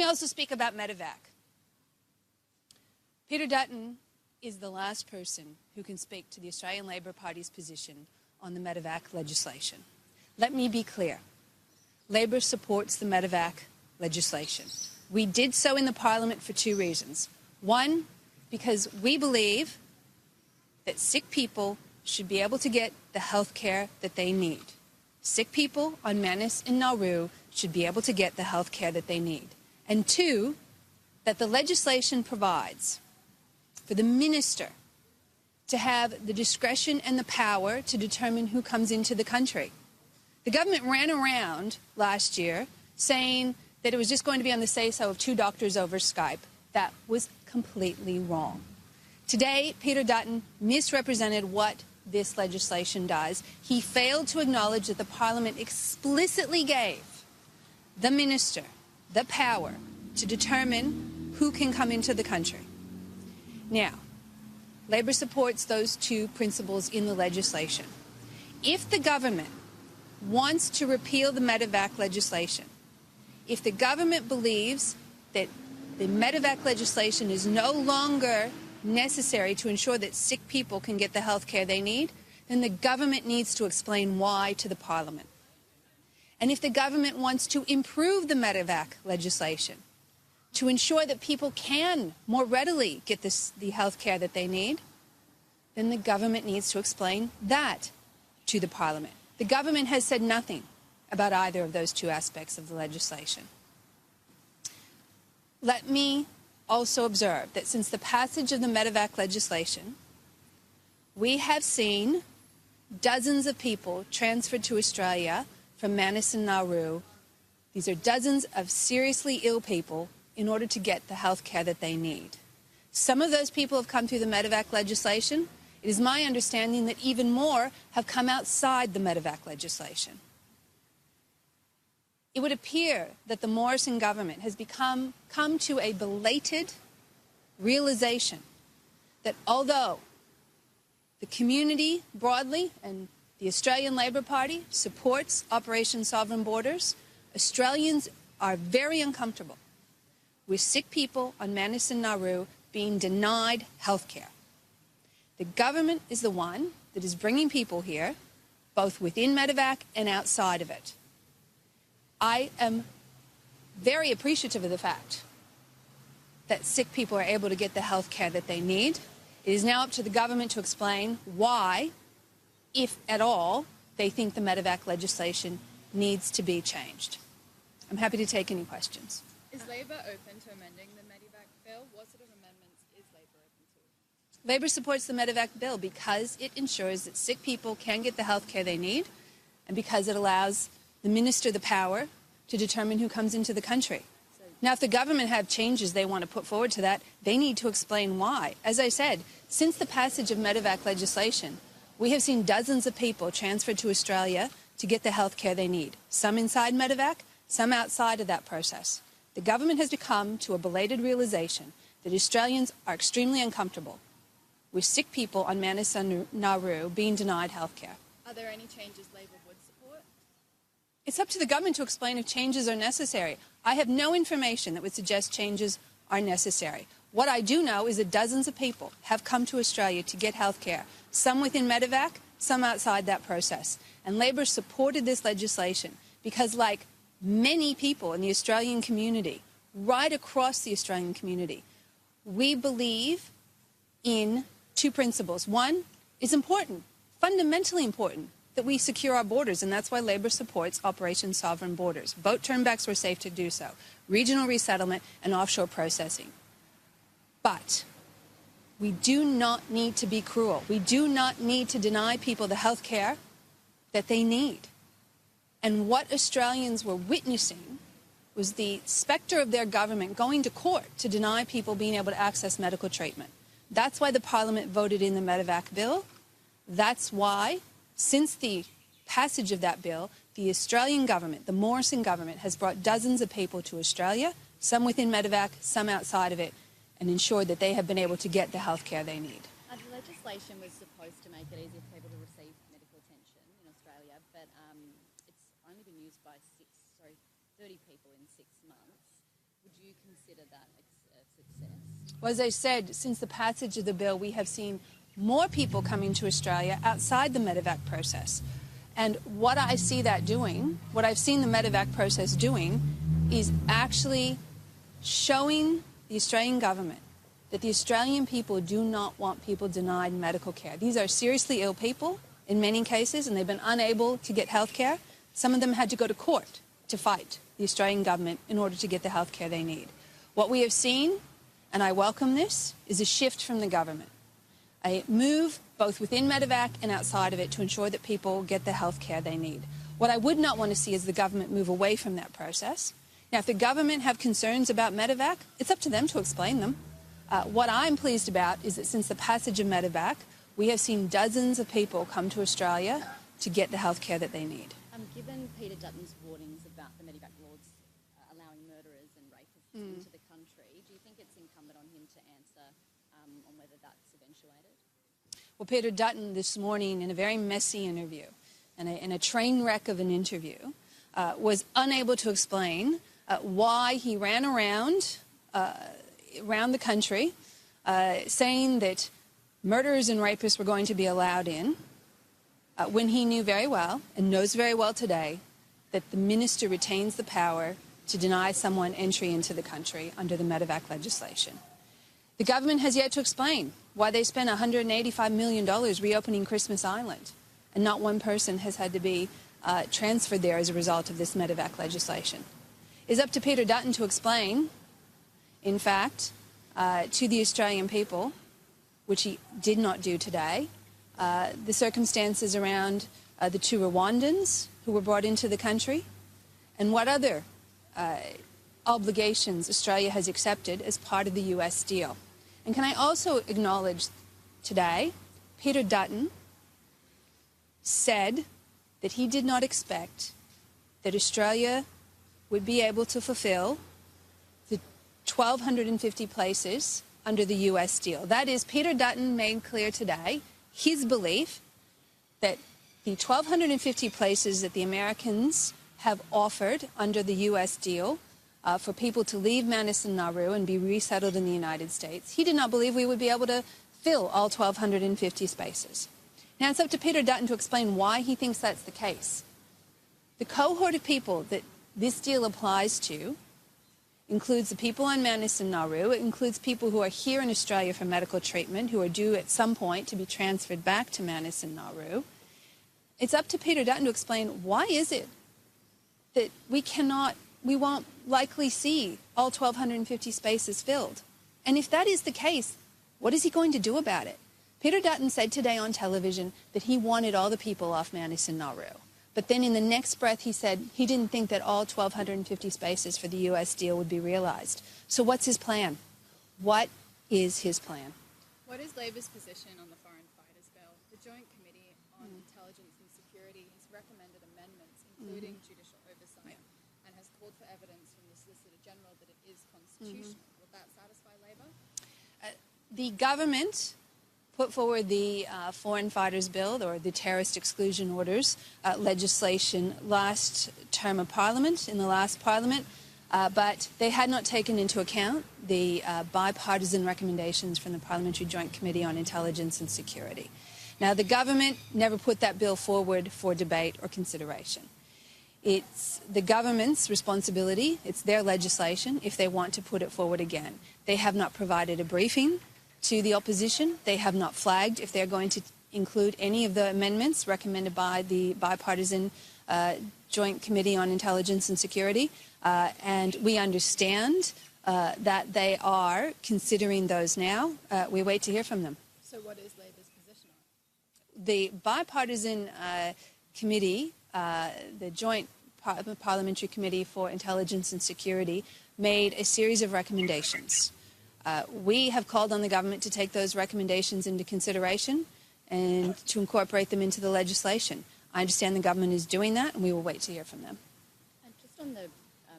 also speak about medevac. Peter Dutton is the last person who can speak to the Australian Labor Party's position on the medevac legislation. Let me be clear. Labor supports the medevac legislation. We did so in the Parliament for two reasons. One, because we believe that sick people should be able to get the health care that they need. Sick people on Manus and Nauru should be able to get the health care that they need. And two, that the legislation provides for the minister to have the discretion and the power to determine who comes into the country. The government ran around last year saying that it was just going to be on the say-so of two doctors over Skype. That was completely wrong. Today, Peter Dutton misrepresented what this legislation does. He failed to acknowledge that the Parliament explicitly gave the minister the power to determine who can come into the country. Now, Labor supports those two principles in the legislation. If the government wants to repeal the medevac legislation, if the government believes that the medevac legislation is no longer necessary to ensure that sick people can get the health care they need, then the government needs to explain why to the Parliament. And if the government wants to improve the medevac legislation to ensure that people can more readily get the health care that they need, then the government needs to explain that to the Parliament. The government has said nothing about either of those two aspects of the legislation. Let me also observe that since the passage of the medevac legislation, we have seen dozens of people transferred to Australia from Manus and Nauru. These are dozens of seriously ill people in order to get the health care that they need. Some of those people have come through the medevac legislation. It is my understanding that even more have come outside the medevac legislation. It would appear that the Morrison government has come to a belated realization that although the community broadly and the Australian Labor Party supports Operation Sovereign Borders, Australians are very uncomfortable with sick people on Manus and Nauru being denied health care. The government is the one that is bringing people here, both within medevac and outside of it. I am very appreciative of the fact that sick people are able to get the health care that they need. It is now up to the government to explain why, if at all, they think the medevac legislation needs to be changed. I'm happy to take any questions. Is Labor open to amending the medevac bill? What sort of amendments is Labor open to? Labor supports the medevac bill because it ensures that sick people can get the health care they need and because it allows the minister the power to determine who comes into the country. Now, if the government have changes they want to put forward to that, they need to explain why. As I said, since the passage of medevac legislation, we have seen dozens of people transferred to Australia to get the health care they need, some inside medevac, some outside of that process. The government has come to a belated realization that Australians are extremely uncomfortable with sick people on Manus and Nauru being denied health care. Are there any changes Labor would support? It's up to the government to explain if changes are necessary. I have no information that would suggest changes are necessary. What I do know is that dozens of people have come to Australia to get health care, some within medevac, some outside that process. And Labor supported this legislation because, like many people in the Australian community, right across the Australian community, we believe in two principles. One is important, fundamentally important, that we secure our borders, and that's why Labor supports Operation Sovereign Borders. Boat turnbacks were safe to do so, regional resettlement and offshore processing. But we do not need to be cruel. We do not need to deny people the health care that they need. And what Australians were witnessing was the spectre of their government going to court to deny people being able to access medical treatment. That's why the Parliament voted in the medevac bill. That's why, since the passage of that bill, the Australian government, the Morrison government, has brought dozens of people to Australia, some within medevac, some outside of it, and ensured that they have been able to get the health care they need. The legislation was supposed to make it easier for people to receive medical attention in Australia, but it's only been used by 30 people in 6 months. Would you consider that a success? Well, as I said, since the passage of the bill, we have seen more people coming to Australia outside the medevac process. And what I see that doing, what I've seen the medevac process doing, is actually showing the Australian government that the Australian people do not want people denied medical care. These are seriously ill people in many cases, and they've been unable to get health care. Some of them had to go to court to fight the Australian government in order to get the health care they need. What we have seen, and I welcome this, is a shift from the government, a move both within medevac and outside of it to ensure that people get the health care they need. What I would not want to see is the government move away from that process. Now, if the government have concerns about medevac, it's up to them to explain them. What I'm pleased about is that since the passage of medevac, we have seen dozens of people come to Australia to get the health care that they need. Given Peter Dutton's warnings about the medevac laws allowing murderers and rapists into the country, do you think it's incumbent on him to answer on whether that's eventuated? Well, Peter Dutton this morning, in a very messy interview, and a train wreck of an interview, was unable to explain why he ran around the country saying that murderers and rapists were going to be allowed in when he knew very well and knows very well today that the minister retains the power to deny someone entry into the country under the medevac legislation. The government has yet to explain why they spent $185 million reopening Christmas Island, and not one person has had to be transferred there as a result of this medevac legislation. It's up to Peter Dutton to explain, in fact, to the Australian people, which he did not do today, the circumstances around the two Rwandans who were brought into the country, and what other obligations Australia has accepted as part of the US deal. And can I also acknowledge today, Peter Dutton said that he did not expect that Australia would be able to fulfill the 1,250 places under the US deal. That is, Peter Dutton made clear today his belief that the 1,250 places that the Americans have offered under the US deal for people to leave Manus and Nauru and be resettled in the United States, he did not believe we would be able to fill all 1,250 spaces. Now, it's up to Peter Dutton to explain why he thinks that's the case. The cohort of people that this deal applies to includes the people on Manus and Nauru. It includes people who are here in Australia for medical treatment, who are due at some point to be transferred back to Manus and Nauru. It's up to Peter Dutton to explain why is it that we won't likely see all 1,250 spaces filled. And if that is the case, what is he going to do about it? Peter Dutton said today on television that he wanted all the people off Manus and Nauru. But then in the next breath he said he didn't think that all 1,250 spaces for the US deal would be realized. So what's his plan? What is his plan? What is Labor's position on the Foreign Fighters Bill? The Joint Committee on Intelligence and Security has recommended amendments, including judicial oversight, and has called for evidence from the Solicitor General that it is constitutional. Will that satisfy Labor? The government put forward the Foreign Fighters Bill, or the Terrorist Exclusion Orders legislation last term of Parliament, in the last Parliament, but they had not taken into account the bipartisan recommendations from the Parliamentary Joint Committee on Intelligence and Security. Now, the government never put that bill forward for debate or consideration. It's the government's responsibility, it's their legislation, if they want to put it forward again. They have not provided a briefing to the opposition. They have not flagged if they're going to include any of the amendments recommended by the bipartisan Joint Committee on Intelligence and Security. And we understand that they are considering those now. We wait to hear from them. So what is Labor's position on it? The bipartisan committee, the Joint Parliamentary Committee for Intelligence and Security, made a series of recommendations. We have called on the government to take those recommendations into consideration and to incorporate them into the legislation. I understand the government is doing that, and we will wait to hear from them. And just on the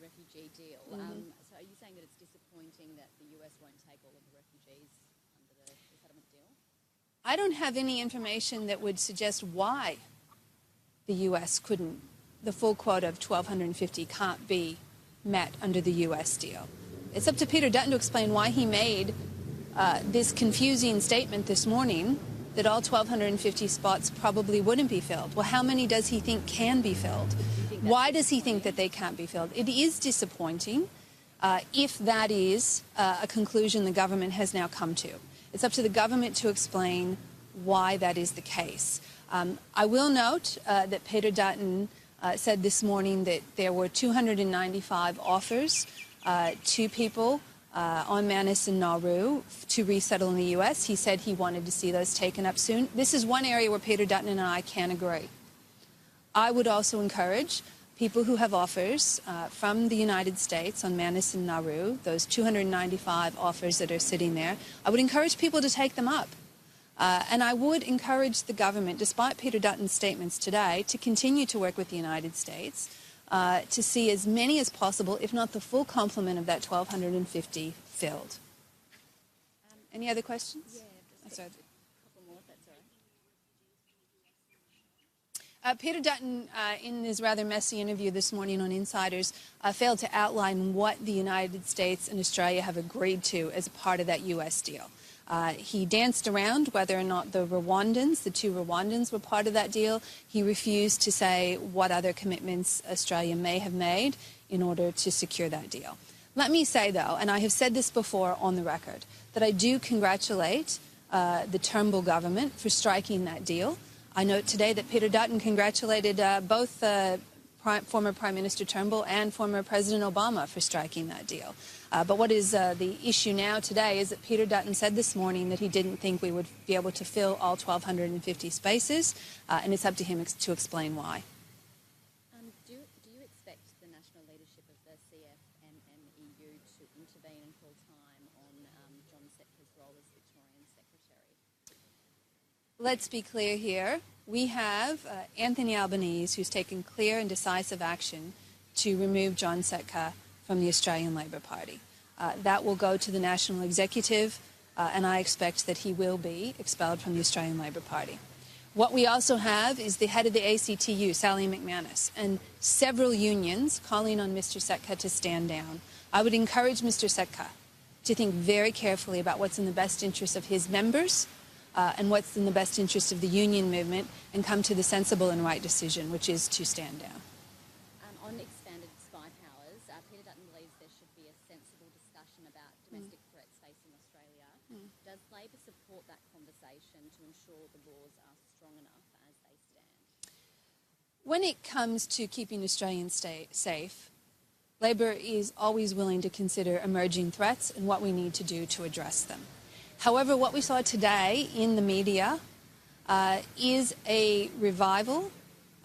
refugee deal, so are you saying that it's disappointing that the US won't take all of the refugees under the settlement deal? I don't have any information that would suggest why the US couldn't, the full quota of 1,250 can't be met under the US deal. It's up to Peter Dutton to explain why he made this confusing statement this morning that all 1,250 spots probably wouldn't be filled. Well, how many does he think can be filled? Why does he think that they can't be filled? It is disappointing if that is a conclusion the government has now come to. It's up to the government to explain why that is the case. I will note that Peter Dutton said this morning that there were 295 offers to people on Manus and Nauru to resettle in the U.S. He said he wanted to see those taken up soon. This is one area where Peter Dutton and I can agree. I would also encourage people who have offers from the United States on Manus and Nauru, those 295 offers that are sitting there, I would encourage people to take them up. And I would encourage the government, despite Peter Dutton's statements today, to continue to work with the United States to see as many as possible, if not the full complement of that 1,250 filled. Any other questions? Yeah, just a couple more, if that's all right. Peter Dutton, in his rather messy interview this morning on Insiders, failed to outline what the United States and Australia have agreed to as part of that U.S. deal. He danced around whether or not the Rwandans, the two Rwandans, were part of that deal. He refused to say what other commitments Australia may have made in order to secure that deal. Let me say, though, and I have said this before on the record, that I do congratulate the Turnbull government for striking that deal. I note today that Peter Dutton congratulated both former Prime Minister Turnbull and former President Obama for striking that deal. But what is the issue now today is that Peter Dutton said this morning that he didn't think we would be able to fill all 1,250 spaces, and it's up to him to explain why. Do you expect the national leadership of the CFMMEU to intervene in full time on John Setka's role as Victorian Secretary? Let's be clear here. We have Anthony Albanese, who's taken clear and decisive action to remove John Setka from the Australian Labor Party. That will go to the National Executive, and I expect that he will be expelled from the Australian Labor Party. What we also have is the head of the ACTU, Sally McManus, and several unions calling on Mr. Setka to stand down. I would encourage Mr. Setka to think very carefully about what's in the best interest of his members and what's in the best interest of the union movement, and come to the sensible and right decision, which is to stand down. On expanded spy powers, Peter Dutton believes there should be a sensible discussion about domestic threats facing Australia. Does Labor support that conversation to ensure the laws are strong enough as they stand? When it comes to keeping Australians safe, Labor is always willing to consider emerging threats and what we need to do to address them. However, what we saw today in the media is a revival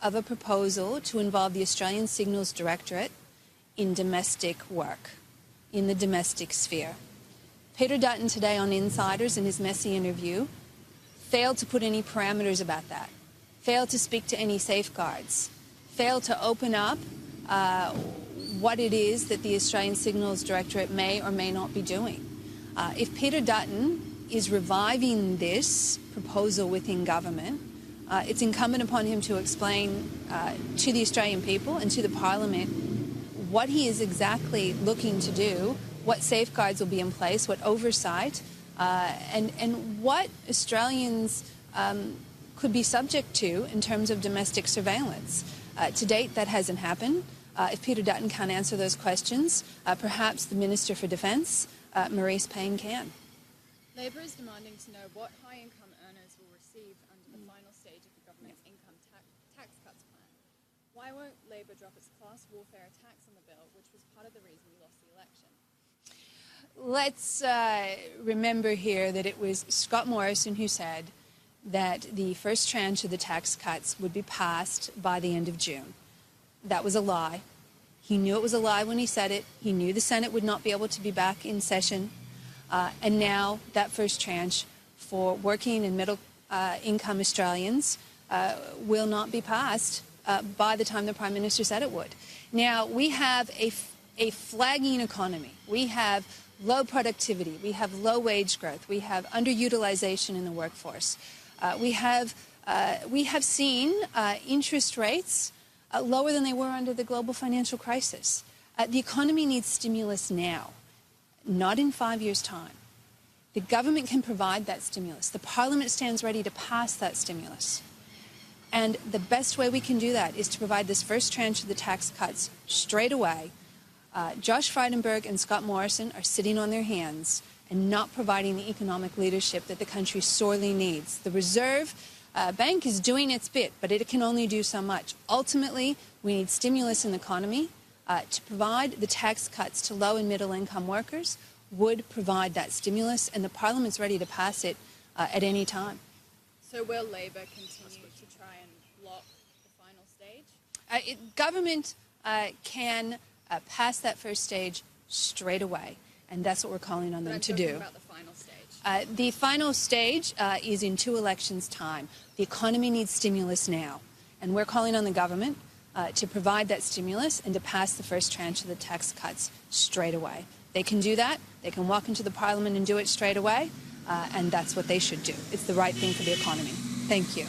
of a proposal to involve the Australian Signals Directorate in domestic work, in the domestic sphere. Peter Dutton today on Insiders in his messy interview failed to put any parameters about that, failed to speak to any safeguards, failed to open up what it is that the Australian Signals Directorate may or may not be doing. If Peter Dutton is reviving this proposal within government, it's incumbent upon him to explain to the Australian people and to the Parliament what he is exactly looking to do, what safeguards will be in place, what oversight, and what Australians could be subject to in terms of domestic surveillance. To date, that hasn't happened. If Peter Dutton can't answer those questions, perhaps the Minister for Defence, Maurice Payne, can. Labor is demanding to know what high-income earners will receive under the final stage of the government's income tax cuts plan. Why won't Labor drop its class warfare attacks on the bill, which was part of the reason we lost the election? Let's remember here that it was Scott Morrison who said that the first tranche of the tax cuts would be passed by the end of June. That was a lie. He knew it was a lie when he said it. He knew the Senate would not be able to be back in session. And now that first tranche for working and middle income Australians will not be passed by the time the Prime Minister said it would. Now, we have a flagging economy. We have low productivity. We have low wage growth. We have underutilization in the workforce. We have seen interest rates lower than they were under the global financial crisis. The economy needs stimulus now. not in 5 years' time. The government can provide that stimulus. The Parliament stands ready to pass that stimulus. And the best way we can do that is to provide this first tranche of the tax cuts straight away. Josh Frydenberg and Scott Morrison are sitting on their hands and not providing the economic leadership that the country sorely needs. The Reserve Bank is doing its bit, but it can only do so much. Ultimately, we need stimulus in the economy. To provide the tax cuts to low and middle income workers would provide that stimulus, and the Parliament's ready to pass it at any time. So will Labor continue to try and block the final stage? Government can pass that first stage straight away, and that's what we're calling on them to do. About the final stage. The final stage is in 2 elections' time. The economy needs stimulus now, and we're calling on the government to provide that stimulus and to pass the first tranche of the tax cuts straight away. They can do that. They can walk into the Parliament and do it straight away, and that's what they should do. It's the right thing for the economy. Thank you.